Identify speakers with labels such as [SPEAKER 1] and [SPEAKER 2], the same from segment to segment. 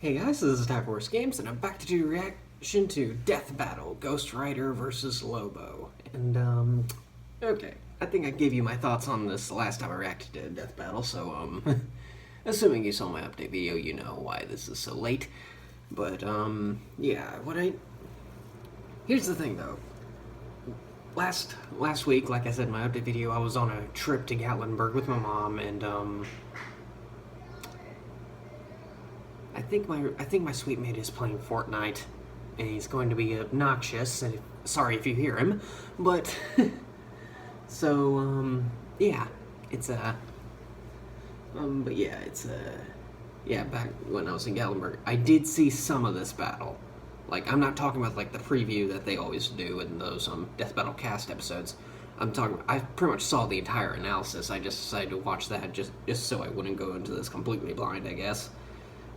[SPEAKER 1] Hey guys, this is Attack Wars Games, and I'm back to do reaction to Death Battle, Ghost Rider versus Lobo. And, okay, I think I gave you my thoughts on this last time I reacted to Death Battle, so, assuming you saw my update video, you know why this is so late. But, yeah, here's the thing, though. Last week, like I said in my update video, I was on a trip to Gatlinburg with my mom, and, I think my sweet mate is playing Fortnite, and he's going to be obnoxious, and sorry if you hear him, but, so, yeah, it's, but yeah, it's, yeah, back when I was in Gatlinburg, I did see some of this battle. Like, I'm not talking about, like, the preview that they always do in those, Death Battle cast episodes. I pretty much saw the entire analysis. I just decided to watch that just so I wouldn't go into this completely blind, I guess.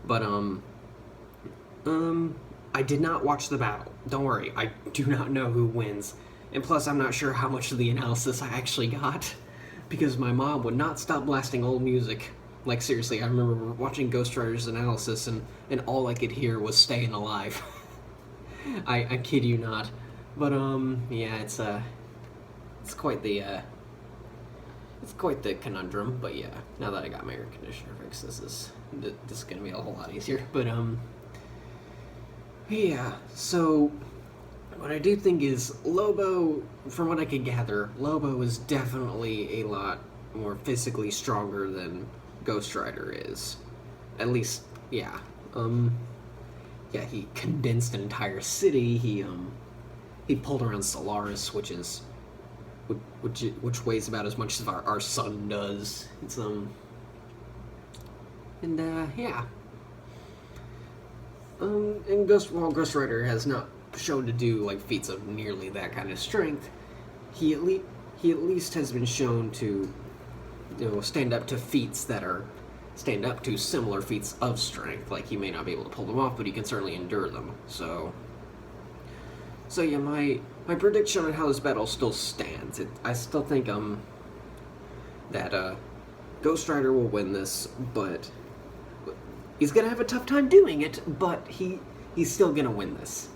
[SPEAKER 1] But, I did not watch the battle. Don't worry, I do not know who wins. And plus, I'm not sure how much of the analysis I actually got, because my mom would not stop blasting old music. Like, seriously, I remember watching Ghost Rider's analysis, and all I could hear was Staying Alive. I kid you not. But, yeah, it's quite the conundrum, but yeah, now that I got my air conditioner fixed, this is gonna be a whole lot easier. But, yeah, so, what I do think is, Lobo, from what I could gather, Lobo is definitely a lot more physically stronger than Ghost Rider is. At least, yeah. Yeah, he condensed an entire city, he pulled around Solaris, which weighs about as much as our sun does. It's, yeah. And Ghost Rider has not shown to do, like, feats of nearly that kind of strength. He at least has been shown to, you know, stand up to similar feats of strength. Like, he may not be able to pull them off, but he can certainly endure them. So yeah, my prediction on how this battle still stands. I still think, that, Ghost Rider will win this, but he's gonna have a tough time doing it, but he's still gonna win this.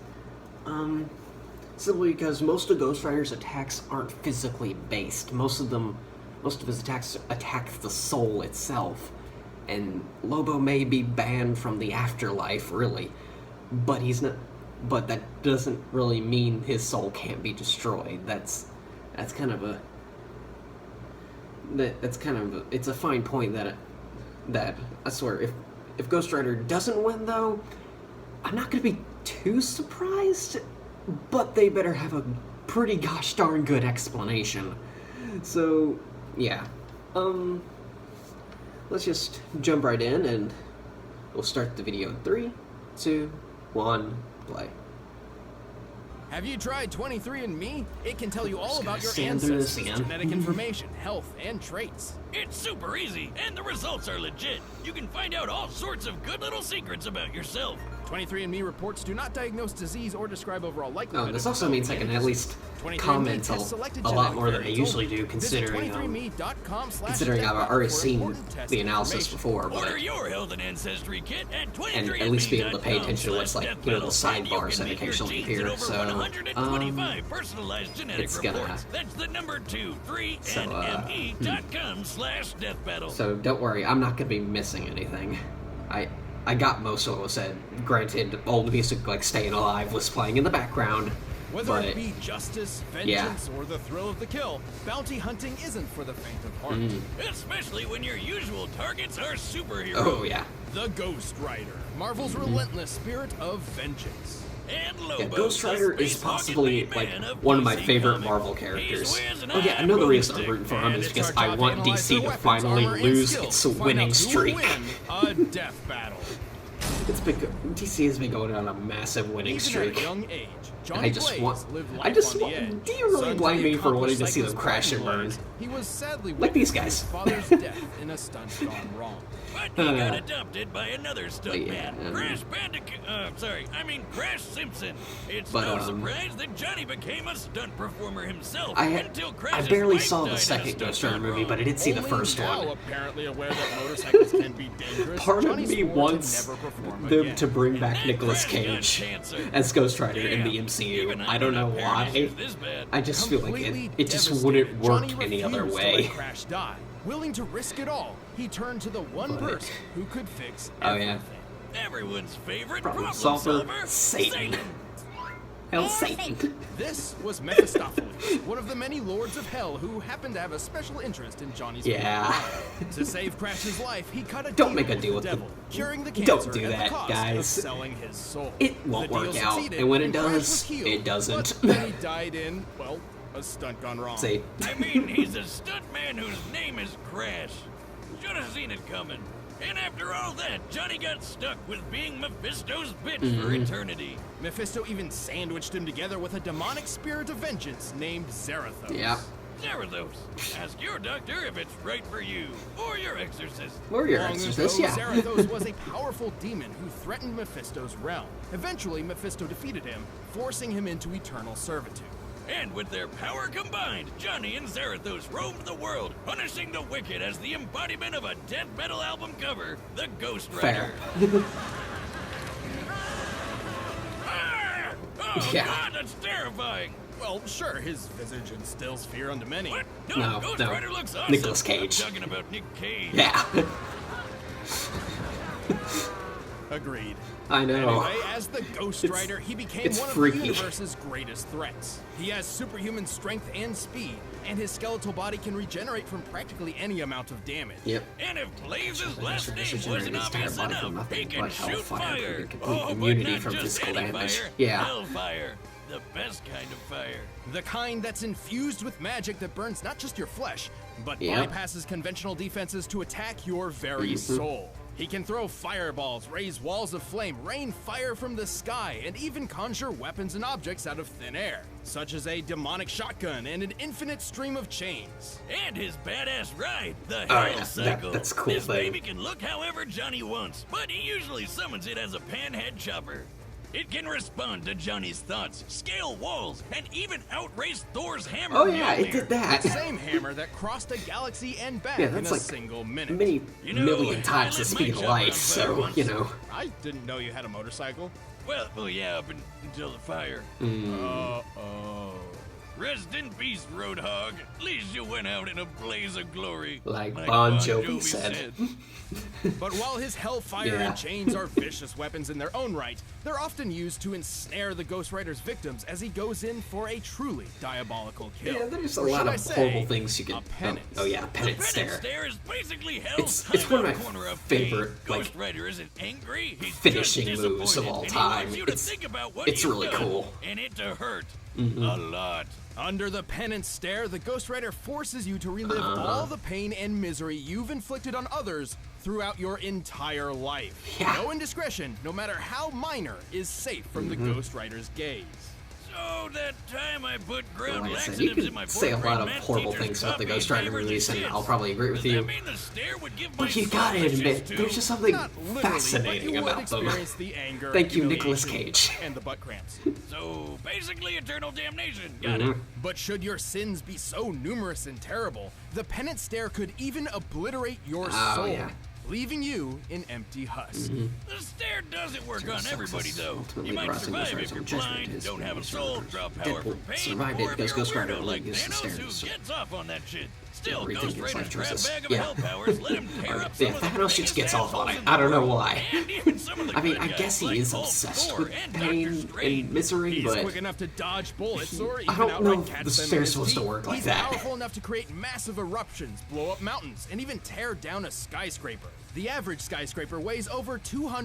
[SPEAKER 1] Simply because most of Ghost Rider's attacks aren't physically based. Most of his attacks attack the soul itself. And Lobo may be banned from the afterlife, really, but he's not. But that doesn't really mean his soul can't be destroyed. It's a fine point that I swear, if Ghost Rider doesn't win, though, I'm not gonna be too surprised, but they better have a pretty gosh darn good explanation. So, yeah. Let's just jump right in, and we'll start the video in 3, 2, 1, play.
[SPEAKER 2] Have you tried 23andMe? It can tell you all about your ancestors, genetic information, health, and traits.
[SPEAKER 3] It's super easy, and the results are legit. You can find out all sorts of good little secrets about yourself.
[SPEAKER 2] 23andMe reports do not diagnose diseise or describe overall likelihood.
[SPEAKER 1] Oh, this also means I can at least comment a lot more than I usually do, considering I've already seen the analysis before, but
[SPEAKER 3] Order your health and ancestry kit at 23andMe.com.
[SPEAKER 1] and at least be able to pay attention to what's, like, you know, the sidebars that occasionally appear. So,
[SPEAKER 3] 125 personalized genetic
[SPEAKER 1] it's gonna.
[SPEAKER 3] reports. That's the number 23andMe.com/deathbattle.
[SPEAKER 1] So don't worry, I'm not gonna be missing anything. I got most of what was said. Granted, old music like Staying Alive was playing in the background.
[SPEAKER 2] Whether it be justice, vengeance, or the thrill of the kill, bounty hunting isn't for the faint of heart.
[SPEAKER 3] Especially when your usual targets are superheroes.
[SPEAKER 1] Oh, yeah.
[SPEAKER 2] The Ghost Rider, Marvel's relentless spirit of vengeance.
[SPEAKER 3] And Lobo,
[SPEAKER 1] Yeah, Ghost Rider is possibly, like, one of my favorite Marvel characters. Oh yeah, another reason I'm rooting for him is because I want DC to finally lose its winning streak.
[SPEAKER 2] A death battle.
[SPEAKER 1] DC has been going on a massive winning streak.
[SPEAKER 2] Young age,
[SPEAKER 1] And I just want, do you really blame me for wanting to see them crash and burn?
[SPEAKER 2] He was sadly
[SPEAKER 1] like these guys.
[SPEAKER 2] his father's death in a stunt gone wrong.
[SPEAKER 3] But he got adopted by another stuntman, Crash Simpson. It's no surprise that Johnny became a stunt performer himself until Crash's
[SPEAKER 1] I barely
[SPEAKER 3] wife
[SPEAKER 1] saw the
[SPEAKER 3] died
[SPEAKER 1] second
[SPEAKER 3] of
[SPEAKER 1] Ghost Rider movie, but I did see the first one.
[SPEAKER 2] Apparently aware that motorcycles can be dangerous,
[SPEAKER 1] Part of me wants them
[SPEAKER 3] again.
[SPEAKER 1] to bring
[SPEAKER 3] And
[SPEAKER 1] back
[SPEAKER 3] that
[SPEAKER 1] Nicolas
[SPEAKER 3] crash got
[SPEAKER 1] Cage
[SPEAKER 3] cancer.
[SPEAKER 1] as Ghost Rider in the
[SPEAKER 3] Damn,
[SPEAKER 1] MCU.
[SPEAKER 3] even
[SPEAKER 1] I don't know
[SPEAKER 3] got parent
[SPEAKER 1] why.
[SPEAKER 3] issues this bad.
[SPEAKER 1] I just feel like
[SPEAKER 2] Completely
[SPEAKER 1] it just
[SPEAKER 2] devastated,
[SPEAKER 1] wouldn't work
[SPEAKER 2] Johnny
[SPEAKER 1] any other
[SPEAKER 2] refused to
[SPEAKER 1] way.
[SPEAKER 2] let Crash die. Willing to risk it all, he turned to the one
[SPEAKER 1] But-
[SPEAKER 2] person who could fix
[SPEAKER 1] Oh,
[SPEAKER 2] everything.
[SPEAKER 1] yeah.
[SPEAKER 3] Everyone's favorite
[SPEAKER 1] Problem
[SPEAKER 3] problem
[SPEAKER 1] solver,
[SPEAKER 3] solver,
[SPEAKER 1] Satan. Hell, Satan.
[SPEAKER 2] This was Mephistopheles, one of the many lords of hell who happened to have a special interest in Johnny's
[SPEAKER 1] Yeah.
[SPEAKER 2] blood. To save Crash's life, he cut a
[SPEAKER 1] Don't make a
[SPEAKER 2] with
[SPEAKER 1] deal
[SPEAKER 2] the
[SPEAKER 1] with the-
[SPEAKER 2] devil, curing the
[SPEAKER 1] Don't
[SPEAKER 2] cancer
[SPEAKER 1] do
[SPEAKER 2] at
[SPEAKER 1] that,
[SPEAKER 2] the cost
[SPEAKER 1] guys.
[SPEAKER 2] of selling his soul.
[SPEAKER 1] It won't
[SPEAKER 2] The deal
[SPEAKER 1] work out,
[SPEAKER 2] succeeded,
[SPEAKER 1] and when it
[SPEAKER 2] Crash
[SPEAKER 1] does,
[SPEAKER 2] was healed,
[SPEAKER 1] it doesn't.
[SPEAKER 2] But then he died in, well, a stunt gone wrong.
[SPEAKER 1] See,
[SPEAKER 3] I mean, he's a stuntman whose name is Crash. Should have seen it coming. And after all that, Johnny got stuck with being Mephisto's bitch for
[SPEAKER 1] Mm-hmm.
[SPEAKER 3] eternity.
[SPEAKER 2] Mephisto even sandwiched him together with a demonic spirit of vengeance named Zarathos.
[SPEAKER 1] yeah.
[SPEAKER 3] Zarathos, ask your doctor if it's right for you, or your exorcist.
[SPEAKER 1] Or your
[SPEAKER 2] Long
[SPEAKER 1] exorcist,
[SPEAKER 2] ago,
[SPEAKER 1] yeah.
[SPEAKER 2] Zarathos was a powerful demon who threatened Mephisto's realm. Eventually, Mephisto defeated him, forcing him into eternal servitude.
[SPEAKER 3] And with their power combined, Johnny and Zarathos roamed the world, punishing the wicked as the embodiment of a death metal album cover, The Ghost Rider.
[SPEAKER 1] Fair.
[SPEAKER 3] Ah! Oh
[SPEAKER 1] Yeah.
[SPEAKER 3] God, that's terrifying!
[SPEAKER 2] Well, sure, his visage instills fear unto many.
[SPEAKER 3] What?
[SPEAKER 1] No,
[SPEAKER 3] Ghost
[SPEAKER 1] no.
[SPEAKER 3] Rider looks awesome.
[SPEAKER 1] Nicolas Cage.
[SPEAKER 3] I'm talking about Nick Cage.
[SPEAKER 1] Yeah.
[SPEAKER 2] Agreed.
[SPEAKER 1] I know.
[SPEAKER 2] Anyway, as the Ghost
[SPEAKER 1] It's-
[SPEAKER 2] Rider, he became
[SPEAKER 1] it's
[SPEAKER 2] one of
[SPEAKER 1] freaky.
[SPEAKER 2] the universe's greatest threats. He has superhuman strength and speed, and his skeletal body can regenerate from practically any amount of damage.
[SPEAKER 1] Yep.
[SPEAKER 3] And if Blaze's
[SPEAKER 1] But
[SPEAKER 3] last
[SPEAKER 1] Mr.
[SPEAKER 3] name
[SPEAKER 1] Regenerated
[SPEAKER 3] wasn't
[SPEAKER 1] his entire
[SPEAKER 3] obvious
[SPEAKER 1] body from
[SPEAKER 3] enough, he
[SPEAKER 1] nothing
[SPEAKER 3] can
[SPEAKER 1] but
[SPEAKER 3] shoot
[SPEAKER 1] hellfire,
[SPEAKER 3] fire.
[SPEAKER 1] including complete
[SPEAKER 3] Oh, but
[SPEAKER 1] immunity
[SPEAKER 3] not
[SPEAKER 1] from
[SPEAKER 3] just
[SPEAKER 1] physical
[SPEAKER 3] any
[SPEAKER 1] damage.
[SPEAKER 3] fire.
[SPEAKER 1] Yeah.
[SPEAKER 3] Hellfire, the best kind of fire.
[SPEAKER 2] The kind that's infused with magic that burns not just your flesh, but
[SPEAKER 1] Yep.
[SPEAKER 2] bypasses conventional defenses to attack your very soul. He can throw fireballs, raise walls of flame, rain fire from the sky, and even conjure weapons and objects out of thin air, such as a demonic shotgun and an infinite stream of chains.
[SPEAKER 3] And his badass ride, the
[SPEAKER 1] Oh,
[SPEAKER 3] Hell
[SPEAKER 1] yeah,
[SPEAKER 3] Cycle.
[SPEAKER 1] that's a cool
[SPEAKER 3] this
[SPEAKER 1] thing.
[SPEAKER 3] baby can look however Johnny wants, but he usually summons it as a panhead chopper. It can respond to Johnny's thoughts, scale walls, and even outrace Thor's hammer.
[SPEAKER 1] Oh yeah, it
[SPEAKER 3] Mjolnir.
[SPEAKER 1] did that.
[SPEAKER 2] The same hammer that crossed a galaxy and back
[SPEAKER 1] Yeah,
[SPEAKER 2] in
[SPEAKER 1] that's
[SPEAKER 2] a
[SPEAKER 1] like
[SPEAKER 2] single minute.
[SPEAKER 1] many
[SPEAKER 3] You know,
[SPEAKER 1] million
[SPEAKER 3] I
[SPEAKER 1] times the
[SPEAKER 3] lit
[SPEAKER 1] speed
[SPEAKER 3] my
[SPEAKER 1] of
[SPEAKER 3] chopper on
[SPEAKER 1] light,
[SPEAKER 3] fire
[SPEAKER 1] so,
[SPEAKER 3] once.
[SPEAKER 1] you know.
[SPEAKER 2] I didn't know you had a motorcycle.
[SPEAKER 3] Well, yeah, until the fire.
[SPEAKER 2] Uh-oh.
[SPEAKER 3] Rest in peace, Roadhog. At least you went out in a blaze of glory.
[SPEAKER 1] Like Bon Jovi said.
[SPEAKER 2] But while his hellfire
[SPEAKER 1] Yeah.
[SPEAKER 2] and chains are vicious weapons in their own right, they're often used to ensnare the Ghost Rider's victims as he goes in for a truly diabolical kill.
[SPEAKER 1] Yeah, there's a
[SPEAKER 2] Or
[SPEAKER 1] lot
[SPEAKER 2] should
[SPEAKER 1] of
[SPEAKER 2] I say,
[SPEAKER 1] horrible things you can.
[SPEAKER 2] a penance.
[SPEAKER 1] Oh yeah,
[SPEAKER 3] The
[SPEAKER 1] penance
[SPEAKER 3] penance
[SPEAKER 1] stare.
[SPEAKER 3] stare is basically hell's
[SPEAKER 1] It's one of
[SPEAKER 3] time
[SPEAKER 1] my
[SPEAKER 3] out corner of
[SPEAKER 1] favorite,
[SPEAKER 3] pain. Ghost
[SPEAKER 1] like,
[SPEAKER 3] Rider isn't angry. He's
[SPEAKER 1] finishing
[SPEAKER 3] just
[SPEAKER 1] moves of
[SPEAKER 3] disappointed,
[SPEAKER 1] all
[SPEAKER 3] and
[SPEAKER 1] time.
[SPEAKER 3] He wants you to
[SPEAKER 1] It's-
[SPEAKER 3] think about what
[SPEAKER 1] it's
[SPEAKER 3] you've
[SPEAKER 1] really
[SPEAKER 3] done,
[SPEAKER 1] cool. Mm-hmm.
[SPEAKER 3] and it to hurt a lot.
[SPEAKER 2] Under the penance stare, the Ghost Rider forces you to relive all the pain and misery you've inflicted on others throughout your entire life.
[SPEAKER 1] Yeah.
[SPEAKER 2] No indiscretion, no matter how minor, is safe from
[SPEAKER 1] Mm-hmm.
[SPEAKER 2] the Ghost Rider's gaze.
[SPEAKER 3] So that time I put ground
[SPEAKER 1] Like I said, you
[SPEAKER 3] laxatives in
[SPEAKER 1] can
[SPEAKER 3] my
[SPEAKER 1] say a
[SPEAKER 3] fourth
[SPEAKER 1] lot
[SPEAKER 3] grade
[SPEAKER 1] of
[SPEAKER 3] math
[SPEAKER 1] horrible
[SPEAKER 3] teacher's
[SPEAKER 1] things about the
[SPEAKER 3] copy
[SPEAKER 1] Ghost Rider
[SPEAKER 3] favors
[SPEAKER 1] movies, and
[SPEAKER 3] shits.
[SPEAKER 1] I'll probably agree with
[SPEAKER 3] Does
[SPEAKER 1] you.
[SPEAKER 3] that mean the stare would give
[SPEAKER 1] But
[SPEAKER 3] my
[SPEAKER 1] you gotta
[SPEAKER 3] soul the
[SPEAKER 1] admit,
[SPEAKER 3] shits
[SPEAKER 1] there's
[SPEAKER 3] too?
[SPEAKER 1] just something
[SPEAKER 2] Not literally,
[SPEAKER 1] fascinating
[SPEAKER 2] but you would
[SPEAKER 1] about them.
[SPEAKER 2] experience the anger,
[SPEAKER 1] Thank you, Nicolas
[SPEAKER 2] humiliation,
[SPEAKER 1] Cage.
[SPEAKER 2] and the butt cramps.
[SPEAKER 3] So basically eternal damnation. Got
[SPEAKER 1] Mm-hmm.
[SPEAKER 3] it.
[SPEAKER 2] But should your sins be so numerous and terrible, the penance stare could even obliterate your
[SPEAKER 1] Oh,
[SPEAKER 2] soul,
[SPEAKER 1] yeah.
[SPEAKER 2] leaving you an empty husk.
[SPEAKER 3] The stare doesn't work on
[SPEAKER 1] Success
[SPEAKER 3] everybody though.
[SPEAKER 1] ultimately
[SPEAKER 3] You might
[SPEAKER 1] brought
[SPEAKER 3] survive
[SPEAKER 1] Ghost
[SPEAKER 3] if you're
[SPEAKER 1] Rider judgment
[SPEAKER 3] blind,
[SPEAKER 1] his
[SPEAKER 3] don't have a
[SPEAKER 1] family
[SPEAKER 3] soul,
[SPEAKER 1] servers.
[SPEAKER 3] draw power from
[SPEAKER 1] Deadpool
[SPEAKER 3] pain,
[SPEAKER 1] survived it
[SPEAKER 3] or if
[SPEAKER 1] because
[SPEAKER 3] you're
[SPEAKER 1] Ghost
[SPEAKER 3] a
[SPEAKER 1] Rider
[SPEAKER 3] weirdo
[SPEAKER 1] only
[SPEAKER 3] like
[SPEAKER 1] uses the
[SPEAKER 3] Thanos
[SPEAKER 1] stairs.
[SPEAKER 3] who gets off on that shit. Still,
[SPEAKER 1] rethink
[SPEAKER 3] Ghost
[SPEAKER 1] his
[SPEAKER 3] Rider's
[SPEAKER 1] life
[SPEAKER 3] grab
[SPEAKER 1] choices.
[SPEAKER 3] bag of
[SPEAKER 1] Yeah.
[SPEAKER 3] hell powers let him tear up some
[SPEAKER 1] Yeah,
[SPEAKER 3] of the
[SPEAKER 1] Thanos just
[SPEAKER 3] biggest
[SPEAKER 1] gets off on
[SPEAKER 3] assholes
[SPEAKER 1] it.
[SPEAKER 3] in the
[SPEAKER 1] I don't know
[SPEAKER 3] world,
[SPEAKER 1] why.
[SPEAKER 3] and even some of the
[SPEAKER 1] I mean,
[SPEAKER 3] good
[SPEAKER 1] I
[SPEAKER 3] guys
[SPEAKER 1] guess he
[SPEAKER 3] like
[SPEAKER 1] is
[SPEAKER 3] Hulk,
[SPEAKER 1] obsessed
[SPEAKER 3] Thor,
[SPEAKER 1] with
[SPEAKER 3] and
[SPEAKER 1] pain
[SPEAKER 3] Doctor Strange.
[SPEAKER 1] and misery,
[SPEAKER 2] He's
[SPEAKER 1] but
[SPEAKER 2] quick enough to dodge bullets or
[SPEAKER 1] I
[SPEAKER 2] even
[SPEAKER 1] don't
[SPEAKER 2] outright
[SPEAKER 1] know
[SPEAKER 2] catch
[SPEAKER 1] if the
[SPEAKER 2] them
[SPEAKER 1] stare's
[SPEAKER 2] in his
[SPEAKER 1] supposed to
[SPEAKER 2] teeth.
[SPEAKER 1] work like
[SPEAKER 2] He's
[SPEAKER 1] that.
[SPEAKER 2] powerful enough to create massive eruptions, blow up mountains, and even tear down a skyscraper. The average skyscraper weighs over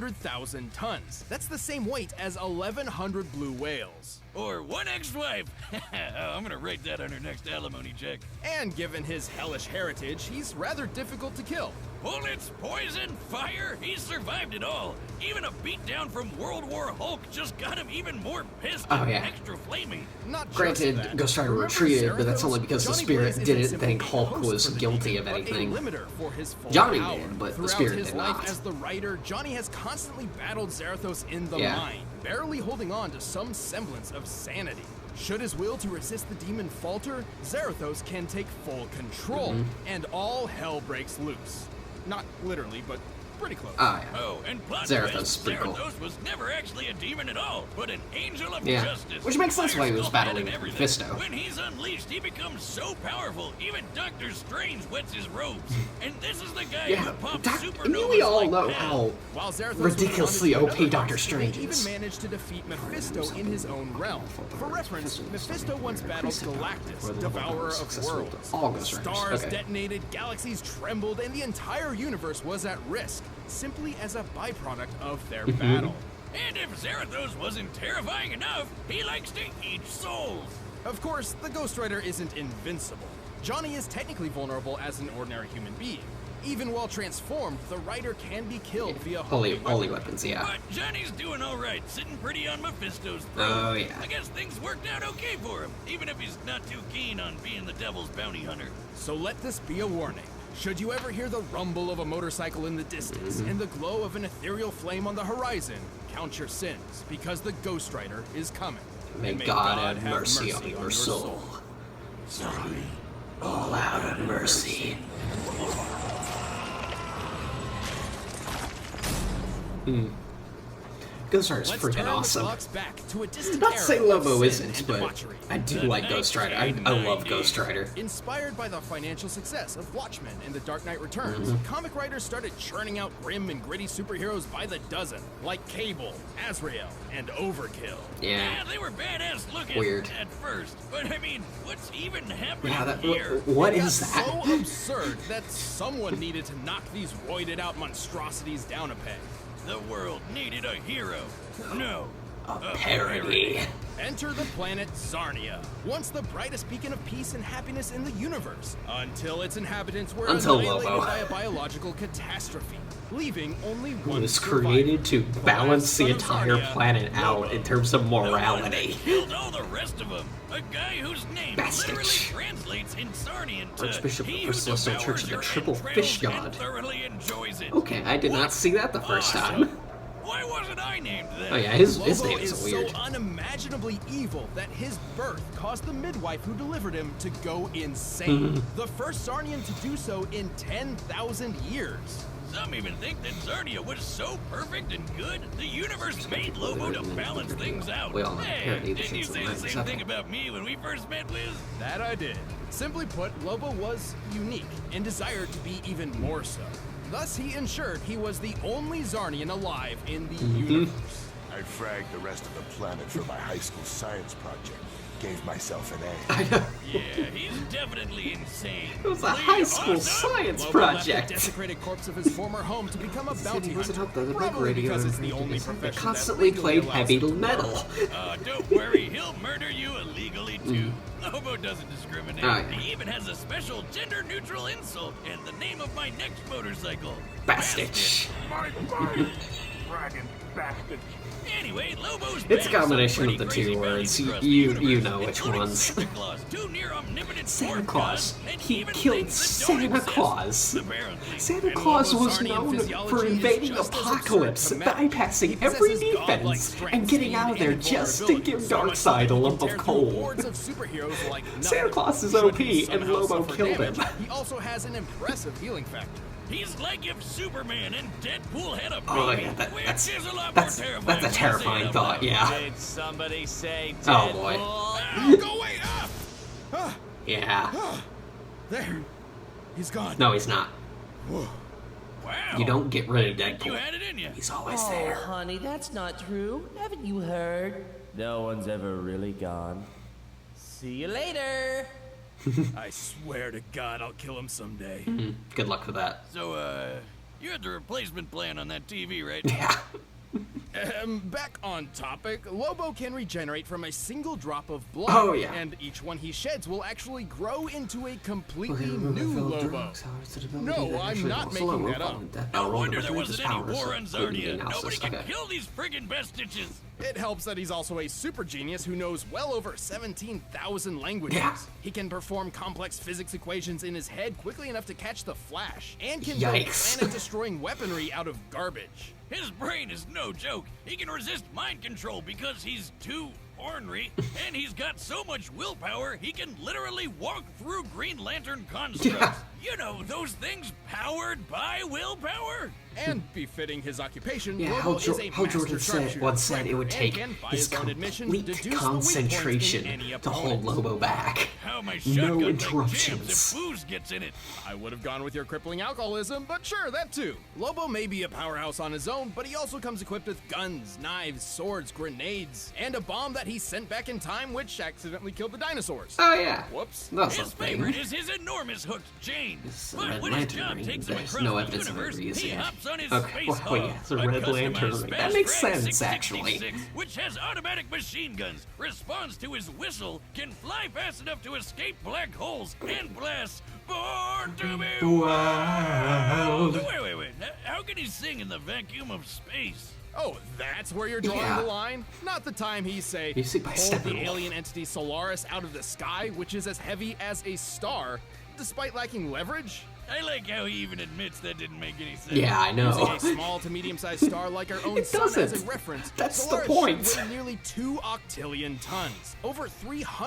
[SPEAKER 2] 200,000 tons. That's the same weight as 1,100 blue whales.
[SPEAKER 3] Or one ex-wife. I'm gonna write that on her next alimony check.
[SPEAKER 2] And given his hellish heritage, he's rather difficult to kill.
[SPEAKER 3] Bullets, poison, fire, he's survived it all. Even a beatdown from World War Hulk just got him even more pissed
[SPEAKER 1] Oh,
[SPEAKER 3] and
[SPEAKER 1] yeah.
[SPEAKER 3] extra flaming.
[SPEAKER 2] Not just
[SPEAKER 1] granted,
[SPEAKER 2] that.
[SPEAKER 1] Ghost Rider
[SPEAKER 2] Remember
[SPEAKER 1] retreated, but that's
[SPEAKER 2] Zarathos?
[SPEAKER 1] only because the
[SPEAKER 2] Johnny
[SPEAKER 1] spirit
[SPEAKER 2] Blaze isn't
[SPEAKER 1] didn't
[SPEAKER 2] simply
[SPEAKER 1] think
[SPEAKER 2] a
[SPEAKER 1] Hulk
[SPEAKER 2] host
[SPEAKER 1] was
[SPEAKER 2] for the
[SPEAKER 1] guilty
[SPEAKER 2] demon,
[SPEAKER 1] of
[SPEAKER 2] but
[SPEAKER 1] anything.
[SPEAKER 2] a limiter for his full
[SPEAKER 1] Johnny
[SPEAKER 2] power.
[SPEAKER 1] did, but the
[SPEAKER 2] Throughout
[SPEAKER 1] spirit
[SPEAKER 2] his
[SPEAKER 1] did
[SPEAKER 2] life
[SPEAKER 1] not.
[SPEAKER 2] as the Rider, Johnny has constantly battled Zarathos in the
[SPEAKER 1] Yeah.
[SPEAKER 2] mind, barely holding on to some semblance of sanity. Should his will to resist the demon falter, Zarathos can take full control,
[SPEAKER 1] Mm-hmm.
[SPEAKER 2] and all hell breaks loose. Not literally, but Pretty close.
[SPEAKER 1] Oh, yeah.
[SPEAKER 3] Oh, and plot
[SPEAKER 1] Zarathos
[SPEAKER 3] twist,
[SPEAKER 1] is pretty cool.
[SPEAKER 3] Zarathos was never actually a demon at all, but an angel of
[SPEAKER 1] Yeah.
[SPEAKER 3] justice.
[SPEAKER 1] Which makes sense why he was
[SPEAKER 3] Fire
[SPEAKER 1] battling
[SPEAKER 3] skull and everything.
[SPEAKER 1] Mephisto.
[SPEAKER 3] When he's unleashed, he becomes so powerful, even Doctor Strange wets his robes. And this is the guy
[SPEAKER 1] Yeah,
[SPEAKER 3] who pops
[SPEAKER 1] I mean,
[SPEAKER 3] supernovas
[SPEAKER 1] we all
[SPEAKER 3] like
[SPEAKER 1] know
[SPEAKER 3] hell.
[SPEAKER 2] While Zarathos
[SPEAKER 1] ridiculously
[SPEAKER 2] was on his
[SPEAKER 1] OP Doctor
[SPEAKER 2] another
[SPEAKER 1] Strange
[SPEAKER 2] he
[SPEAKER 1] is.
[SPEAKER 2] even managed to defeat Mephisto in his own realm. For reference, Mephisto once battled Galactus, devourer of worlds.
[SPEAKER 1] All Ghost Riders.
[SPEAKER 2] Stars
[SPEAKER 1] Okay.
[SPEAKER 2] detonated, galaxies trembled, and the entire universe was at risk, simply as a byproduct of their battle.
[SPEAKER 3] And if Zarathos wasn't terrifying enough, he likes to eat souls.
[SPEAKER 2] Of course, the Ghost Rider isn't invincible. Johnny is technically vulnerable as an ordinary human being. Even while transformed, the Rider can be killed via
[SPEAKER 1] Holy
[SPEAKER 2] weaponry.
[SPEAKER 1] weapons, yeah.
[SPEAKER 3] But Johnny's doing all right, sitting pretty on Mephisto's throne.
[SPEAKER 1] Oh, yeah.
[SPEAKER 3] I guess things worked out okay for him, even if he's not too keen on being the devil's bounty hunter.
[SPEAKER 2] So let this be a warning. Should you ever hear the rumble of a motorcycle in the distance and the glow of an ethereal flame on the horizon, count your sins, because the Ghost Rider is coming.
[SPEAKER 1] May
[SPEAKER 2] And
[SPEAKER 1] God have mercy on your soul.
[SPEAKER 3] Sorry.
[SPEAKER 1] All out of mercy. Ghost Rider's
[SPEAKER 2] Let's
[SPEAKER 1] freaking
[SPEAKER 2] turn
[SPEAKER 1] awesome.
[SPEAKER 2] the clocks back to a distant
[SPEAKER 1] Not to
[SPEAKER 2] era
[SPEAKER 1] say
[SPEAKER 2] of
[SPEAKER 1] Lobo
[SPEAKER 2] sin
[SPEAKER 1] isn't,
[SPEAKER 2] and
[SPEAKER 1] but
[SPEAKER 2] debauchery.
[SPEAKER 1] I do like Ghost Rider. I love Ghost Rider.
[SPEAKER 2] Inspired by the financial success of Watchmen and The Dark Knight Returns,
[SPEAKER 1] Mm-hmm.
[SPEAKER 2] comic writers started churning out grim and gritty superheroes by the dozen, like Cable, Azrael, and Overkill.
[SPEAKER 1] Yeah.
[SPEAKER 3] They were badass looking
[SPEAKER 1] Weird.
[SPEAKER 3] at first, but I mean, what's even happening
[SPEAKER 1] Yeah, that,
[SPEAKER 3] here?
[SPEAKER 1] what
[SPEAKER 2] It got
[SPEAKER 1] is that?
[SPEAKER 2] so absurd that someone needed to knock these roided out monstrosities down a peg.
[SPEAKER 3] The world needed a hero. No.
[SPEAKER 1] A parody.
[SPEAKER 2] Enter the planet Zarnia, once the brightest beacon of peace and happiness in the universe, until its inhabitants were
[SPEAKER 1] Until
[SPEAKER 2] annihilated
[SPEAKER 1] Lobo.
[SPEAKER 2] by a biological catastrophe, leaving only
[SPEAKER 1] It
[SPEAKER 2] one
[SPEAKER 1] was
[SPEAKER 2] survivor.
[SPEAKER 1] created to balance the
[SPEAKER 2] son of
[SPEAKER 1] entire
[SPEAKER 2] Zarnia,
[SPEAKER 1] planet out
[SPEAKER 2] Lobo.
[SPEAKER 1] in terms of
[SPEAKER 3] The one that
[SPEAKER 1] morality.
[SPEAKER 3] killed all the rest of them. A guy whose name
[SPEAKER 1] Bastard.
[SPEAKER 3] literally translates in Sarnian to
[SPEAKER 1] Archbishop
[SPEAKER 3] he
[SPEAKER 1] of
[SPEAKER 3] who
[SPEAKER 1] the Celestial
[SPEAKER 3] devours
[SPEAKER 1] Church of the
[SPEAKER 3] your
[SPEAKER 1] Triple
[SPEAKER 3] entrails
[SPEAKER 1] Fish
[SPEAKER 3] and
[SPEAKER 1] God.
[SPEAKER 3] thoroughly enjoys it.
[SPEAKER 1] Okay, I did not see that the first
[SPEAKER 3] Awesome.
[SPEAKER 1] time.
[SPEAKER 3] Why wasn't I named that?
[SPEAKER 1] Oh yeah, his
[SPEAKER 2] Lobo
[SPEAKER 1] name
[SPEAKER 2] is
[SPEAKER 1] is weird.
[SPEAKER 2] so unimaginably evil that his birth caused the midwife who delivered him to go insane. The first Sarnian to do so in 10,000 years.
[SPEAKER 3] Some even think that Zarnia was so perfect and good, the universe made Lobo to balance things out.
[SPEAKER 1] We all know
[SPEAKER 3] Hey,
[SPEAKER 1] parody
[SPEAKER 3] didn't you
[SPEAKER 1] since
[SPEAKER 3] say the
[SPEAKER 1] the
[SPEAKER 3] same
[SPEAKER 1] 97.
[SPEAKER 3] thing about me when we first met, Wiz?
[SPEAKER 2] That I did. Simply put, Lobo was unique and desired to be even more so. Thus, he ensured he was the only Zarnian alive in the universe.
[SPEAKER 4] I fragged the rest of the planet for my high school science project. Gave myself an A.
[SPEAKER 1] I know.
[SPEAKER 3] Yeah, he's definitely insane.
[SPEAKER 1] It was a
[SPEAKER 3] Really
[SPEAKER 1] high school
[SPEAKER 3] awesome.
[SPEAKER 1] science
[SPEAKER 2] Lobo left the
[SPEAKER 1] project.
[SPEAKER 2] desecrated corpse of his former home to become a bounty
[SPEAKER 1] He wasn't
[SPEAKER 2] hunter.
[SPEAKER 1] up there, the big
[SPEAKER 2] Probably
[SPEAKER 1] radio
[SPEAKER 2] because it's the
[SPEAKER 1] and
[SPEAKER 2] only
[SPEAKER 1] they
[SPEAKER 2] profession
[SPEAKER 1] constantly
[SPEAKER 2] that legally
[SPEAKER 1] played
[SPEAKER 2] allows
[SPEAKER 1] heavy
[SPEAKER 2] him to
[SPEAKER 1] metal.
[SPEAKER 3] Don't worry, he'll murder you illegally too. Lobo doesn't discriminate.
[SPEAKER 1] Oh, yeah.
[SPEAKER 3] He even has a special gender-neutral insult and the name of my next motorcycle.
[SPEAKER 1] Bastich.
[SPEAKER 4] My bike! Fragging bastard.
[SPEAKER 3] Anyway, Lobo's
[SPEAKER 1] It's a
[SPEAKER 3] back
[SPEAKER 1] combination
[SPEAKER 3] some
[SPEAKER 1] of the
[SPEAKER 3] pretty
[SPEAKER 1] two
[SPEAKER 3] crazy
[SPEAKER 1] words.
[SPEAKER 3] values across
[SPEAKER 1] You
[SPEAKER 3] the
[SPEAKER 1] know
[SPEAKER 3] universe,
[SPEAKER 1] which
[SPEAKER 3] including
[SPEAKER 1] ones.
[SPEAKER 3] Santa Claus, two near omnipotent
[SPEAKER 1] Santa
[SPEAKER 3] dwarf
[SPEAKER 1] Claus.
[SPEAKER 3] gods, and
[SPEAKER 1] He
[SPEAKER 3] even
[SPEAKER 1] killed
[SPEAKER 3] things that don't
[SPEAKER 1] Santa
[SPEAKER 3] exist,
[SPEAKER 1] Claus.
[SPEAKER 3] apparently.
[SPEAKER 1] Santa
[SPEAKER 2] And
[SPEAKER 1] Claus
[SPEAKER 2] Lobo's
[SPEAKER 1] was
[SPEAKER 2] Zarnian
[SPEAKER 1] known
[SPEAKER 2] physiology
[SPEAKER 1] for
[SPEAKER 2] is
[SPEAKER 1] invading
[SPEAKER 2] just as
[SPEAKER 1] Apocalypse,
[SPEAKER 2] absurd to
[SPEAKER 1] bypassing
[SPEAKER 2] He
[SPEAKER 1] every
[SPEAKER 2] possesses godlike
[SPEAKER 1] defense,
[SPEAKER 2] strength,
[SPEAKER 1] and getting
[SPEAKER 2] speed,
[SPEAKER 1] out of there
[SPEAKER 2] and
[SPEAKER 1] just to
[SPEAKER 2] vulnerability,
[SPEAKER 1] give
[SPEAKER 2] so much so
[SPEAKER 1] Darkseid
[SPEAKER 2] that
[SPEAKER 1] a
[SPEAKER 2] he
[SPEAKER 1] lump
[SPEAKER 2] can
[SPEAKER 1] of
[SPEAKER 2] tear through
[SPEAKER 1] coal.
[SPEAKER 2] hordes of superheroes like
[SPEAKER 1] Santa
[SPEAKER 2] nothing.
[SPEAKER 1] Claus is
[SPEAKER 2] Should
[SPEAKER 1] OP,
[SPEAKER 2] he
[SPEAKER 1] and
[SPEAKER 2] somehow
[SPEAKER 1] Lobo
[SPEAKER 2] suffer
[SPEAKER 1] killed
[SPEAKER 2] damage,
[SPEAKER 1] him.
[SPEAKER 2] He also has an impressive healing factor.
[SPEAKER 3] He's like if Superman and Deadpool had a baby,
[SPEAKER 1] Oh yeah,
[SPEAKER 3] which is a lot
[SPEAKER 1] that's
[SPEAKER 3] more terrifying.
[SPEAKER 1] that's a
[SPEAKER 3] when you say it
[SPEAKER 1] terrifying
[SPEAKER 3] out
[SPEAKER 1] thought.
[SPEAKER 3] loud.
[SPEAKER 1] Yeah.
[SPEAKER 5] Did somebody say
[SPEAKER 1] Oh,
[SPEAKER 5] Deadpool?
[SPEAKER 1] boy.
[SPEAKER 2] Ow, go away!
[SPEAKER 1] Yeah.
[SPEAKER 2] There. He's gone.
[SPEAKER 1] No, he's not.
[SPEAKER 3] Wow.
[SPEAKER 1] You don't get rid of
[SPEAKER 3] You
[SPEAKER 1] Deadpool.
[SPEAKER 3] had it in you.
[SPEAKER 1] He's always
[SPEAKER 5] Oh,
[SPEAKER 1] there.
[SPEAKER 5] honey, that's not true. Haven't you heard? No one's ever really gone. See you later.
[SPEAKER 2] I swear to God, I'll kill him someday.
[SPEAKER 1] Good luck with that.
[SPEAKER 3] So, you had the replacement plan on that TV, right?
[SPEAKER 1] Yeah.
[SPEAKER 2] Back on topic, Lobo can regenerate from a single drop of blood.
[SPEAKER 1] Oh, yeah.
[SPEAKER 2] And each one he sheds will actually grow into a completely new Lobo. No, I'm not making that up.
[SPEAKER 3] No wonder there wasn't any war on Zarnia. Nobody can
[SPEAKER 1] Okay.
[SPEAKER 3] kill these friggin' best stitches.
[SPEAKER 2] It helps that he's also a super genius who knows well over 17,000 languages.
[SPEAKER 1] Yeah.
[SPEAKER 2] He can perform complex physics equations in his head quickly enough to catch the Flash, and can build
[SPEAKER 1] Yikes.
[SPEAKER 2] planet-destroying weaponry out of garbage.
[SPEAKER 3] His brain is no joke. He can resist mind control because he's too ornery, and he's got so much willpower he can literally walk through Green Lantern constructs.
[SPEAKER 1] Yeah.
[SPEAKER 3] You know, those things powered by willpower.
[SPEAKER 2] And befitting his occupation,
[SPEAKER 1] Yeah,
[SPEAKER 2] Lobo is a
[SPEAKER 1] how
[SPEAKER 2] master
[SPEAKER 1] Jordan
[SPEAKER 2] sharpshooter,
[SPEAKER 1] once said it would
[SPEAKER 2] and
[SPEAKER 1] take
[SPEAKER 2] can, by
[SPEAKER 1] his
[SPEAKER 2] own admission,
[SPEAKER 1] complete
[SPEAKER 2] deduce the weak points in
[SPEAKER 1] concentration
[SPEAKER 2] any
[SPEAKER 1] to hold
[SPEAKER 2] opponent.
[SPEAKER 1] Lobo back.
[SPEAKER 3] How my
[SPEAKER 1] No
[SPEAKER 3] shotgun make
[SPEAKER 1] interruptions.
[SPEAKER 3] jams if booze gets in it?
[SPEAKER 2] I would have gone with your crippling alcoholism, but sure, that too. Lobo may be a powerhouse on his own, but he also comes equipped with guns, knives, swords, grenades, and a bomb that he sent back in time, which accidentally killed the dinosaurs.
[SPEAKER 1] Oh yeah.
[SPEAKER 2] Whoops.
[SPEAKER 1] That's
[SPEAKER 3] His
[SPEAKER 1] a thing.
[SPEAKER 3] favorite is his enormous hooked chain.
[SPEAKER 1] It's a
[SPEAKER 3] But
[SPEAKER 1] Red
[SPEAKER 3] when his
[SPEAKER 1] Lantern
[SPEAKER 3] job
[SPEAKER 1] ring.
[SPEAKER 3] takes him
[SPEAKER 1] There's
[SPEAKER 3] across
[SPEAKER 1] no
[SPEAKER 3] the
[SPEAKER 1] evidence of it
[SPEAKER 3] universe,
[SPEAKER 1] is
[SPEAKER 3] he
[SPEAKER 1] yet.
[SPEAKER 3] hops on his
[SPEAKER 1] Okay,
[SPEAKER 3] space
[SPEAKER 1] well,
[SPEAKER 3] hog,
[SPEAKER 1] yeah, it's a
[SPEAKER 3] a
[SPEAKER 1] Red Lantern
[SPEAKER 3] customized
[SPEAKER 1] ring. That
[SPEAKER 3] Fast
[SPEAKER 1] makes
[SPEAKER 3] Track
[SPEAKER 1] sense, actually.
[SPEAKER 3] 666, which has automatic machine guns, responds to his whistle, can fly fast enough to escape black holes, and blasts Born to be
[SPEAKER 1] Wild.
[SPEAKER 3] Wait. How can he sing in the vacuum of space?
[SPEAKER 2] Oh, that's where you're drawing
[SPEAKER 1] Yeah.
[SPEAKER 2] the line? Not the time he say,
[SPEAKER 1] You see by
[SPEAKER 2] pulled
[SPEAKER 1] stepping
[SPEAKER 2] the
[SPEAKER 1] off.
[SPEAKER 2] alien entity Solaris out of the sky, which is as heavy as a star, despite lacking leverage?
[SPEAKER 3] I like how he even admits that didn't make any sense.
[SPEAKER 1] Yeah, I know.
[SPEAKER 2] Using a small to medium-sized star like our own
[SPEAKER 1] It
[SPEAKER 2] sun as a
[SPEAKER 1] doesn't.
[SPEAKER 2] reference,
[SPEAKER 1] That's the
[SPEAKER 2] Solaris
[SPEAKER 1] point.
[SPEAKER 2] should weigh nearly 2 octillion tons, over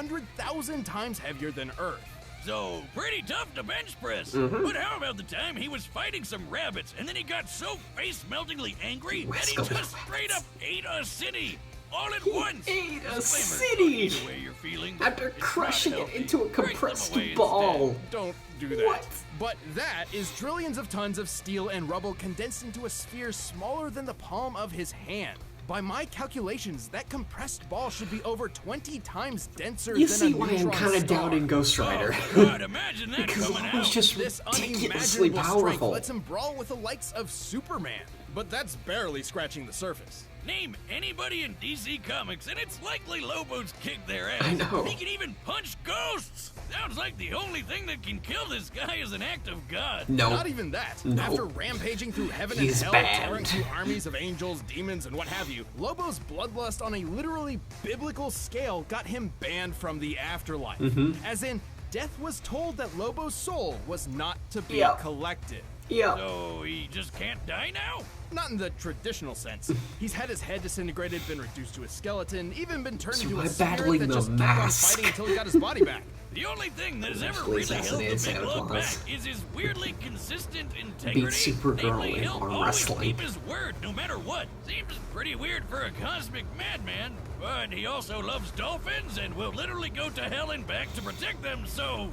[SPEAKER 2] 300,000 times heavier than Earth.
[SPEAKER 3] So, pretty tough to bench press.
[SPEAKER 1] Mm-hmm.
[SPEAKER 3] But how about the time he was fighting some rabbits and then he got so face-meltingly angry that he
[SPEAKER 1] West Coast
[SPEAKER 3] just straight up ate a city all at
[SPEAKER 1] He
[SPEAKER 3] once?
[SPEAKER 1] ate a
[SPEAKER 3] Disclaimer,
[SPEAKER 1] city!
[SPEAKER 3] either way you're feeling, but
[SPEAKER 1] After
[SPEAKER 3] it's not
[SPEAKER 1] crushing it
[SPEAKER 3] healthy.
[SPEAKER 1] into a
[SPEAKER 3] Break them
[SPEAKER 1] compressed
[SPEAKER 3] away
[SPEAKER 1] ball.
[SPEAKER 3] instead.
[SPEAKER 2] Don't do that.
[SPEAKER 1] What?
[SPEAKER 2] But that is trillions of tons of steel and rubble condensed into a sphere smaller than the palm of his hand. By my calculations, that compressed ball should be over 20 times denser
[SPEAKER 1] You
[SPEAKER 2] than
[SPEAKER 1] see
[SPEAKER 2] a
[SPEAKER 1] why I'm
[SPEAKER 2] neutron
[SPEAKER 1] kind of
[SPEAKER 2] star.
[SPEAKER 1] doubting Ghost Rider.
[SPEAKER 3] Oh, God, imagine that
[SPEAKER 1] Because
[SPEAKER 3] coming
[SPEAKER 1] Lobo's
[SPEAKER 3] out.
[SPEAKER 1] just
[SPEAKER 2] This
[SPEAKER 1] ridiculously
[SPEAKER 2] unimaginable strength
[SPEAKER 1] powerful.
[SPEAKER 2] lets him brawl with the likes of Superman. But that's barely scratching the surface.
[SPEAKER 3] Name anybody in DC Comics, and it's likely Lobo's kicked their ass.
[SPEAKER 1] I know.
[SPEAKER 3] He can even punch ghosts. Sounds like the only thing that can kill this guy is an act of God.
[SPEAKER 1] No.
[SPEAKER 2] Not even that.
[SPEAKER 1] No.
[SPEAKER 2] After rampaging through heaven
[SPEAKER 1] He's
[SPEAKER 2] and hell,
[SPEAKER 1] banned.
[SPEAKER 2] tearing through armies of angels, demons, and what have you, Lobo's bloodlust on a literally biblical scale got him banned from the afterlife.
[SPEAKER 1] Mm-hmm.
[SPEAKER 2] As in, death was told that Lobo's soul was not to be
[SPEAKER 1] Yep.
[SPEAKER 2] collected.
[SPEAKER 1] Yeah.
[SPEAKER 3] So he just can't die now?
[SPEAKER 2] Not in the traditional sense. He's had his head disintegrated, been reduced to a skeleton, even been turned
[SPEAKER 1] So
[SPEAKER 2] into
[SPEAKER 1] by
[SPEAKER 2] a spirit
[SPEAKER 1] battling
[SPEAKER 2] that
[SPEAKER 1] the
[SPEAKER 2] just
[SPEAKER 1] mask.
[SPEAKER 2] kept on fighting until he got his body back.
[SPEAKER 3] The only thing that has ever
[SPEAKER 1] Actually
[SPEAKER 3] really held the
[SPEAKER 1] assassinated
[SPEAKER 3] big
[SPEAKER 1] Santa
[SPEAKER 3] lug
[SPEAKER 1] Claus.
[SPEAKER 3] back is his weirdly consistent integrity.
[SPEAKER 1] Supergirl
[SPEAKER 3] Namely,
[SPEAKER 1] in
[SPEAKER 3] he'll
[SPEAKER 1] arm
[SPEAKER 3] always
[SPEAKER 1] wrestling.
[SPEAKER 3] keep his word no matter what. Seems pretty weird for a cosmic madman, but he also loves dolphins and will literally go to hell and back to protect them, so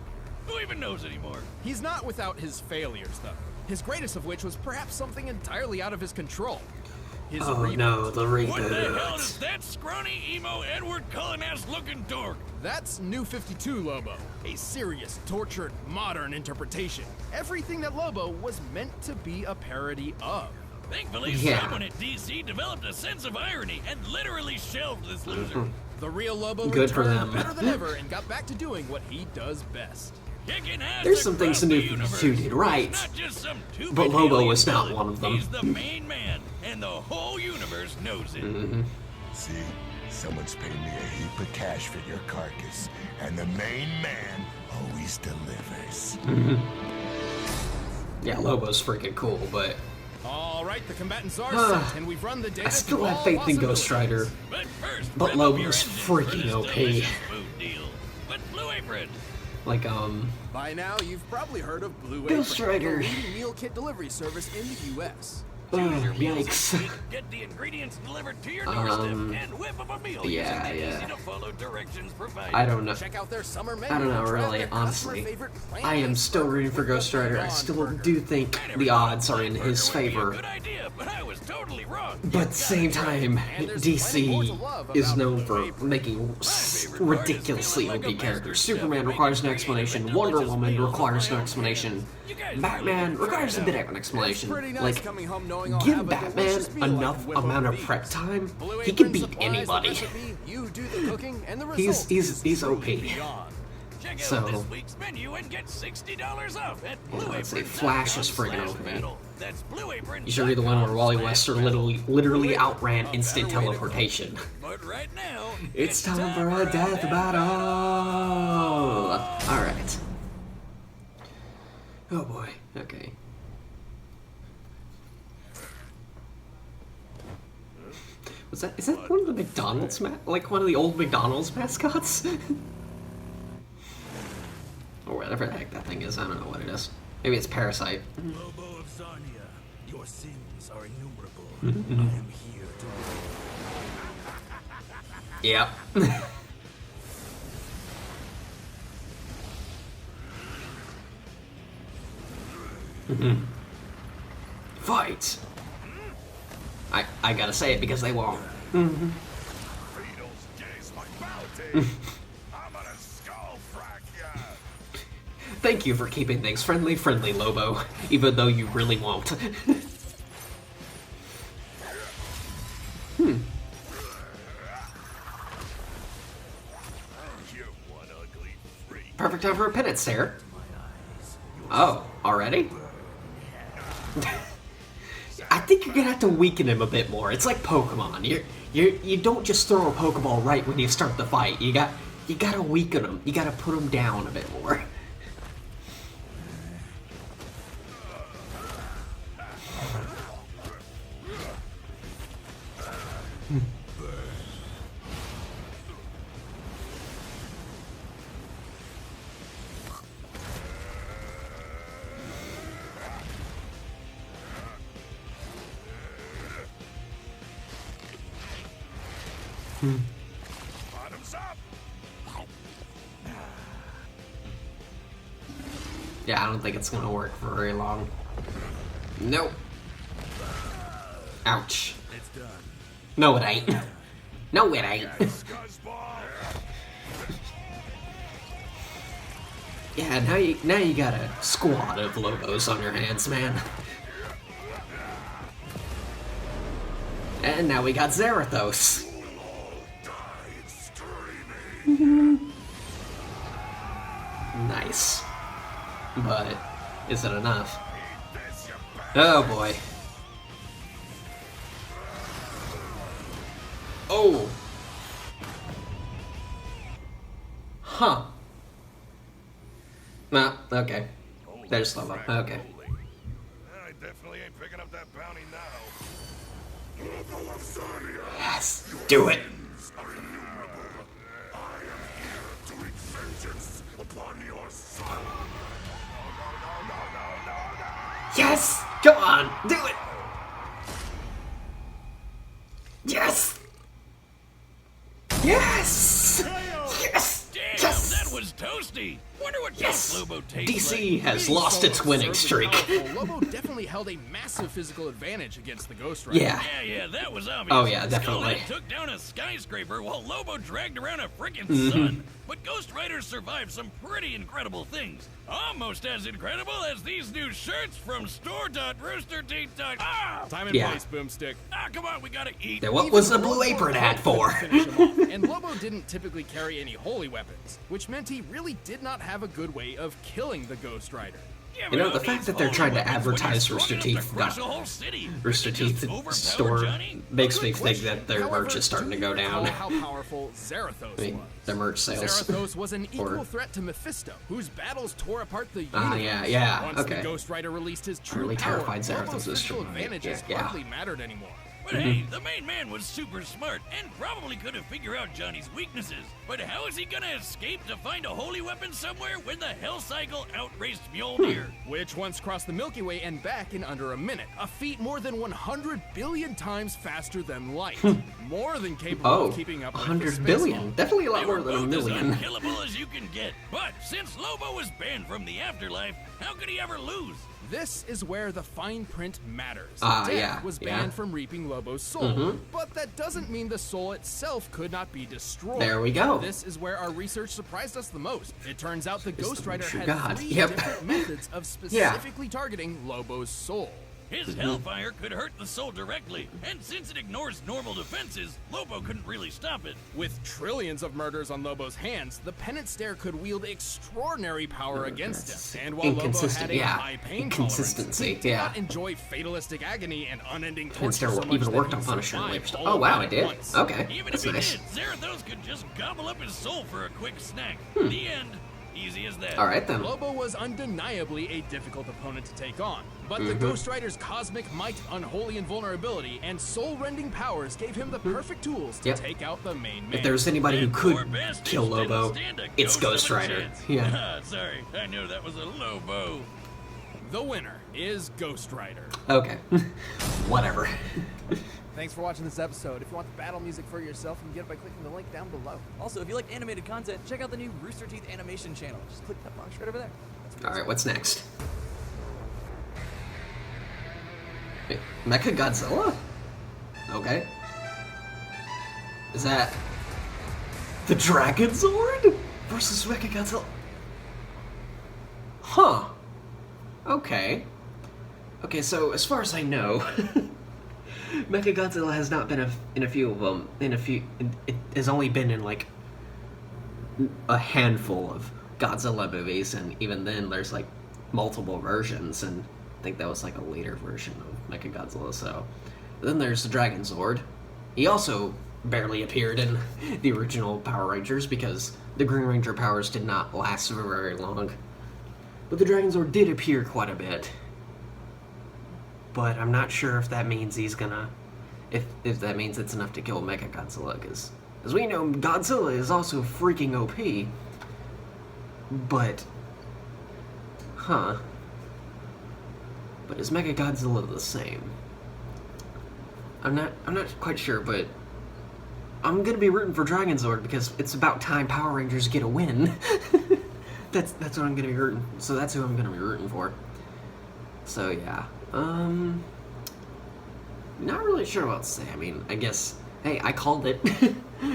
[SPEAKER 3] who even knows anymore?
[SPEAKER 2] He's not without his failures, though. His greatest of which was perhaps something entirely out of his control. His
[SPEAKER 1] Oh
[SPEAKER 2] reboot.
[SPEAKER 1] no, the
[SPEAKER 3] What the hell
[SPEAKER 1] reboot.
[SPEAKER 3] is that scrawny, emo, Edward Cullen-ass looking dork?
[SPEAKER 2] That's New 52 Lobo, a serious, tortured, modern interpretation. Everything that Lobo was meant to be a parody of.
[SPEAKER 3] Thankfully,
[SPEAKER 1] Yeah.
[SPEAKER 3] someone at DC developed a sense of irony and literally shelved this loser.
[SPEAKER 2] The real Lobo
[SPEAKER 1] Good for
[SPEAKER 2] returned
[SPEAKER 1] them.
[SPEAKER 2] better than ever and got back to doing what he does best.
[SPEAKER 3] Kicking ass
[SPEAKER 1] There's some things
[SPEAKER 3] across
[SPEAKER 1] the New
[SPEAKER 3] the
[SPEAKER 1] 52
[SPEAKER 3] universe.
[SPEAKER 1] did right,
[SPEAKER 3] He's not just some two-bit
[SPEAKER 1] but Lobo
[SPEAKER 3] alien
[SPEAKER 1] was not
[SPEAKER 3] villain.
[SPEAKER 1] one of them.
[SPEAKER 3] He's the main man, and the whole universe knows it.
[SPEAKER 1] Mm-hmm.
[SPEAKER 4] See, someone's paid me a heap of cash for your carcass, and the main man always delivers.
[SPEAKER 1] Yeah, Lobo's freaking cool, but
[SPEAKER 2] All right, the combatants are
[SPEAKER 1] Ah,
[SPEAKER 2] set, and we've run the data
[SPEAKER 1] I still
[SPEAKER 2] through
[SPEAKER 1] have
[SPEAKER 2] all
[SPEAKER 1] faith in Ghost
[SPEAKER 2] possibilities.
[SPEAKER 1] Rider.
[SPEAKER 3] But first,
[SPEAKER 1] But
[SPEAKER 3] rev up
[SPEAKER 1] Lobo's
[SPEAKER 3] your engines for
[SPEAKER 1] freaking
[SPEAKER 3] this
[SPEAKER 1] OP.
[SPEAKER 3] delicious food deal. But Blue Apron,
[SPEAKER 1] Like,
[SPEAKER 2] By now, you've probably heard of Blue
[SPEAKER 1] Ghost
[SPEAKER 2] Apron,
[SPEAKER 1] Rider.
[SPEAKER 2] the leading meal kit delivery service in the U.S.
[SPEAKER 3] choose your meals
[SPEAKER 1] yikes.
[SPEAKER 3] and get the ingredients delivered to your doorstep and whip up a meal
[SPEAKER 1] yeah,
[SPEAKER 3] using the
[SPEAKER 1] yeah.
[SPEAKER 3] easy-to-follow directions provided.
[SPEAKER 1] I don't know.
[SPEAKER 2] Check out their summer menu.
[SPEAKER 1] I don't know,
[SPEAKER 2] and try out
[SPEAKER 1] really,
[SPEAKER 2] their customer
[SPEAKER 1] honestly.
[SPEAKER 2] favorite
[SPEAKER 1] I am
[SPEAKER 2] plant-based
[SPEAKER 1] still
[SPEAKER 2] burger
[SPEAKER 1] rooting for
[SPEAKER 2] with the
[SPEAKER 1] Ghost Rider. I
[SPEAKER 2] Beyond
[SPEAKER 1] still
[SPEAKER 2] burger.
[SPEAKER 1] do think
[SPEAKER 3] I never
[SPEAKER 1] the
[SPEAKER 3] thought
[SPEAKER 1] odds are in
[SPEAKER 3] Burger
[SPEAKER 1] his
[SPEAKER 3] would be a
[SPEAKER 1] favor.
[SPEAKER 3] good idea, but I was totally wrong.
[SPEAKER 1] But at the same time,
[SPEAKER 2] And there's plenty more to
[SPEAKER 1] DC
[SPEAKER 2] love
[SPEAKER 1] is
[SPEAKER 2] about
[SPEAKER 1] known
[SPEAKER 2] Blue
[SPEAKER 1] for
[SPEAKER 2] Apron.
[SPEAKER 1] making
[SPEAKER 3] favorite part is
[SPEAKER 1] ridiculously
[SPEAKER 3] feeling like
[SPEAKER 1] OP
[SPEAKER 3] a
[SPEAKER 1] characters.
[SPEAKER 3] master chef
[SPEAKER 1] Superman
[SPEAKER 3] making
[SPEAKER 1] requires no
[SPEAKER 3] creative
[SPEAKER 1] explanation.
[SPEAKER 3] and
[SPEAKER 1] Wonder
[SPEAKER 3] delicious
[SPEAKER 1] Woman
[SPEAKER 3] meals
[SPEAKER 1] requires
[SPEAKER 3] with
[SPEAKER 1] no
[SPEAKER 3] my own
[SPEAKER 1] explanation.
[SPEAKER 3] hands. You guys
[SPEAKER 1] Batman
[SPEAKER 3] really
[SPEAKER 1] requires a
[SPEAKER 3] tried
[SPEAKER 1] bit
[SPEAKER 3] out.
[SPEAKER 1] of an explanation.
[SPEAKER 2] Pretty nice
[SPEAKER 1] Like,
[SPEAKER 2] coming home knowing I'll
[SPEAKER 1] give
[SPEAKER 2] have a
[SPEAKER 1] Batman
[SPEAKER 2] delicious meal I
[SPEAKER 1] enough
[SPEAKER 2] can whip up
[SPEAKER 1] amount of
[SPEAKER 2] with
[SPEAKER 1] prep
[SPEAKER 2] ease.
[SPEAKER 1] time,
[SPEAKER 2] Blue
[SPEAKER 1] he can
[SPEAKER 2] Apron
[SPEAKER 1] beat
[SPEAKER 2] supplies the
[SPEAKER 1] anybody.
[SPEAKER 2] recipe, you do the cooking, and the
[SPEAKER 1] He's-
[SPEAKER 2] result
[SPEAKER 1] he's-
[SPEAKER 2] is
[SPEAKER 1] he's
[SPEAKER 2] truly
[SPEAKER 1] OP.
[SPEAKER 2] beyond.
[SPEAKER 3] Check out
[SPEAKER 1] So-
[SPEAKER 3] this week's menu and get $60 off at
[SPEAKER 1] Yeah,
[SPEAKER 3] Blue
[SPEAKER 1] let's say
[SPEAKER 3] Apron.
[SPEAKER 1] Flash is friggin' OP.
[SPEAKER 3] That's Blue Apron.
[SPEAKER 1] You should read the one where Wally Wester literally outran instant teleportation.
[SPEAKER 3] But right now,
[SPEAKER 1] It's time for a death battle! Alright. Oh boy, okay. Is that one of the McDonald's like one of the old McDonald's mascots? Or whatever the heck that thing is, I don't know what it is. Maybe it's Parasite.
[SPEAKER 3] Lobo of Zarnia, Your sins are innumerable. I am here to
[SPEAKER 1] Yep. Fight! I gotta say it because they won't.
[SPEAKER 4] Beetles gaze my bounty. I'm gonna skull frack ya.
[SPEAKER 1] Thank you for keeping things friendly, Lobo, even though you really won't.
[SPEAKER 4] You one ugly freak.
[SPEAKER 1] Perfect time for a penance stare. Oh, already? I think you're gonna have to weaken him a bit more. It's like Pokemon. You don't just throw a Pokeball right when you start the fight. You gotta weaken him. You gotta put him down a bit more.
[SPEAKER 4] Bottoms up.
[SPEAKER 1] Yeah, I don't think it's gonna work for very long. Nope. Ouch.
[SPEAKER 3] It's done.
[SPEAKER 1] No, it ain't. No, it ain't.
[SPEAKER 4] Scuzzball.
[SPEAKER 1] Yeah, now you got a squad of Lobos on your hands, man. And now we got Zarathos. Nice. But is it enough? Oh boy. Oh. Huh. No, okay. There's Lobo. Okay.
[SPEAKER 4] I definitely ain't picking up that bounty now.
[SPEAKER 1] Yes. Do it.
[SPEAKER 4] To wreak vengeance upon your son.
[SPEAKER 1] Yes. Come on. Do it. Yes. Yes. Yes.
[SPEAKER 3] Damn,
[SPEAKER 1] Yes.
[SPEAKER 3] that was toasty. Wonder what
[SPEAKER 1] Yes.
[SPEAKER 3] Ghost Lobo tastes
[SPEAKER 1] DC
[SPEAKER 3] like.
[SPEAKER 1] has
[SPEAKER 2] Being
[SPEAKER 1] lost
[SPEAKER 2] so
[SPEAKER 1] its winning
[SPEAKER 2] absurdly
[SPEAKER 1] streak.
[SPEAKER 2] powerful, Lobo definitely held a massive physical advantage against the Ghost Rider.
[SPEAKER 1] Yeah.
[SPEAKER 3] Yeah, that was obvious.
[SPEAKER 1] Oh, yeah, definitely.
[SPEAKER 3] Skullhead took down a skyscraper while Lobo dragged around a freaking
[SPEAKER 1] Mm-hmm.
[SPEAKER 3] sun. But Ghost Riders survived some pretty incredible things. Almost as incredible as these new shirts from store.roosterteeth.com. Ah!
[SPEAKER 2] Time and
[SPEAKER 1] Yeah.
[SPEAKER 2] place, Boomstick.
[SPEAKER 3] Come on, we gotta eat.
[SPEAKER 1] Then what
[SPEAKER 2] Even
[SPEAKER 1] was the
[SPEAKER 2] World
[SPEAKER 1] blue
[SPEAKER 2] War
[SPEAKER 1] apron
[SPEAKER 2] I
[SPEAKER 1] ad for?
[SPEAKER 2] couldn't finish him off, and Lobo didn't typically carry any holy weapons, which meant he really did not have a good way of killing the Ghost Rider.
[SPEAKER 3] Yeah,
[SPEAKER 1] You know,
[SPEAKER 3] but
[SPEAKER 1] the
[SPEAKER 3] who
[SPEAKER 1] fact
[SPEAKER 3] needs
[SPEAKER 1] that they're
[SPEAKER 3] holy
[SPEAKER 1] trying to
[SPEAKER 3] weapons when you're
[SPEAKER 1] advertise
[SPEAKER 3] strong
[SPEAKER 1] Rooster
[SPEAKER 3] enough to
[SPEAKER 1] Teeth,
[SPEAKER 3] crush
[SPEAKER 1] the
[SPEAKER 3] a whole city?
[SPEAKER 1] Rooster
[SPEAKER 3] Just
[SPEAKER 1] Teeth
[SPEAKER 3] overpower
[SPEAKER 1] store
[SPEAKER 3] Johnny?
[SPEAKER 1] makes
[SPEAKER 2] A
[SPEAKER 1] me
[SPEAKER 2] good
[SPEAKER 1] think
[SPEAKER 2] question.
[SPEAKER 1] that their
[SPEAKER 2] However,
[SPEAKER 1] merch is starting
[SPEAKER 2] do
[SPEAKER 1] to go
[SPEAKER 2] you
[SPEAKER 1] down.
[SPEAKER 2] recall how powerful Zarathos
[SPEAKER 1] I mean,
[SPEAKER 2] was?
[SPEAKER 1] their merch sales.
[SPEAKER 2] Zarathos was an equal
[SPEAKER 1] Or-
[SPEAKER 2] threat to Mephisto, whose battles tore apart the
[SPEAKER 1] Ah,
[SPEAKER 2] universe.
[SPEAKER 1] yeah,
[SPEAKER 2] Once
[SPEAKER 1] okay.
[SPEAKER 2] the Ghost Rider released his true
[SPEAKER 1] really
[SPEAKER 2] power,
[SPEAKER 1] terrified Zarathos
[SPEAKER 2] Lobo's
[SPEAKER 1] was
[SPEAKER 2] physical
[SPEAKER 1] true.
[SPEAKER 2] advantages
[SPEAKER 1] Yeah.
[SPEAKER 2] hardly mattered anymore.
[SPEAKER 3] But hey, the main man was super smart and probably could have figured out Johnny's weaknesses. But how is he gonna escape to find a holy weapon somewhere when the Hell Cycle outraced Mjolnir?
[SPEAKER 2] Which once crossed the Milky Way and back in under a minute, a feat more than 100 billion times faster than light. More than capable
[SPEAKER 1] Oh,
[SPEAKER 2] of keeping up with the
[SPEAKER 1] 100
[SPEAKER 2] space
[SPEAKER 1] billion.
[SPEAKER 2] Hulk.
[SPEAKER 1] Definitely a
[SPEAKER 3] They
[SPEAKER 1] lot
[SPEAKER 3] were
[SPEAKER 1] more than a
[SPEAKER 3] both as
[SPEAKER 1] million.
[SPEAKER 3] unkillable as you can get. But since Lobo was banned from the afterlife, how could he ever lose?
[SPEAKER 2] This is where the fine print matters.
[SPEAKER 1] Ah,
[SPEAKER 2] Death
[SPEAKER 1] yeah,
[SPEAKER 2] was
[SPEAKER 1] yeah.
[SPEAKER 2] banned from reaping Lobo's soul, but that doesn't mean the soul itself could not be destroyed.
[SPEAKER 1] There we go.
[SPEAKER 2] This is where our research surprised us the most. It turns out the Ghost
[SPEAKER 1] the
[SPEAKER 2] Rider
[SPEAKER 1] true
[SPEAKER 2] had
[SPEAKER 1] God.
[SPEAKER 2] 3
[SPEAKER 1] Yep.
[SPEAKER 2] different methods of specifically targeting Lobo's soul.
[SPEAKER 3] His hellfire could hurt the soul directly, and since it ignores normal defenses, Lobo couldn't really stop it.
[SPEAKER 2] With trillions of murders on Lobo's hands, the Penance Stare could wield extraordinary power against him. And while Lobo had
[SPEAKER 1] Inconsistent,
[SPEAKER 2] a
[SPEAKER 1] yeah.
[SPEAKER 2] high pain
[SPEAKER 1] Inconsistency,
[SPEAKER 2] tolerance, he did
[SPEAKER 1] yeah.
[SPEAKER 2] not enjoy fatalistic agony and unending torture
[SPEAKER 1] Penance Stare
[SPEAKER 2] so much
[SPEAKER 1] even
[SPEAKER 2] that
[SPEAKER 1] worked
[SPEAKER 2] he
[SPEAKER 1] on Punisher and
[SPEAKER 2] survived
[SPEAKER 1] Whip.
[SPEAKER 2] all
[SPEAKER 1] Oh
[SPEAKER 2] of
[SPEAKER 1] wow,
[SPEAKER 2] that
[SPEAKER 1] I
[SPEAKER 2] at
[SPEAKER 1] did.
[SPEAKER 2] once.
[SPEAKER 1] Okay,
[SPEAKER 3] Even
[SPEAKER 1] that's
[SPEAKER 3] if he
[SPEAKER 1] nice.
[SPEAKER 3] did, Zarathos could just gobble up his soul for a quick snack. The end. Easy as that.
[SPEAKER 1] All right then.
[SPEAKER 2] Lobo was undeniably a difficult opponent to take on, but the Ghost Rider's cosmic might, unholy invulnerability, and soul-rending powers gave him the perfect tools to
[SPEAKER 1] Yep.
[SPEAKER 2] take out the main man.
[SPEAKER 1] If there's anybody who
[SPEAKER 3] And poor
[SPEAKER 1] could
[SPEAKER 3] bastards
[SPEAKER 1] kill
[SPEAKER 3] didn't
[SPEAKER 1] Lobo,
[SPEAKER 3] stand a
[SPEAKER 1] it's
[SPEAKER 3] ghost
[SPEAKER 1] Ghost
[SPEAKER 3] of a
[SPEAKER 1] Rider.
[SPEAKER 3] chance.
[SPEAKER 1] Yeah.
[SPEAKER 3] Sorry, I knew that was a Lobo.
[SPEAKER 2] The winner is Ghost Rider.
[SPEAKER 1] Okay. Whatever.
[SPEAKER 2] Thanks for watching this episode. If you want the battle music for yourself, you can get it by clicking the link down below.
[SPEAKER 6] Also, if you like animated content, check out the new Rooster Teeth animation channel. Just click that box right over there.
[SPEAKER 1] Alright, what's next? Wait, Mecha Godzilla? Okay. Is that the Dragon Zord versus Mecha Godzilla? Huh. Okay. Okay, so as far as I know, Mecha Godzilla has not been in a few of them. It has only been in like a handful of Godzilla movies, and even then, there's like multiple versions, and I think that was like a later version of Mecha Godzilla. So then there's the Dragon Zord. He also barely appeared in the original Power Rangers because the Green Ranger powers did not last for very long. But the Dragon Zord did appear quite a bit. But I'm not sure if that means he's gonna... If that means it's enough to kill Mecha Godzilla, because as we know, Godzilla is also freaking OP. But... Huh. But is Mecha Godzilla the same? I'm not quite sure, but I'm gonna be rooting for Dragon Zord because it's about time Power Rangers get a win. That's what I'm gonna be rooting. So that's who I'm gonna be rooting for. So yeah, not really sure what to say. I mean, I guess, hey, I called it.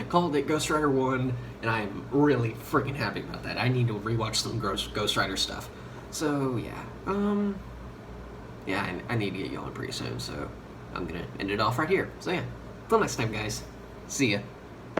[SPEAKER 1] Called it Ghost Rider 1, and I'm really freaking happy about that. I need to rewatch some Ghost Rider stuff. So yeah, yeah, I need to get yelling pretty soon. So I'm gonna end it off right here. So yeah, till next time, guys. See ya.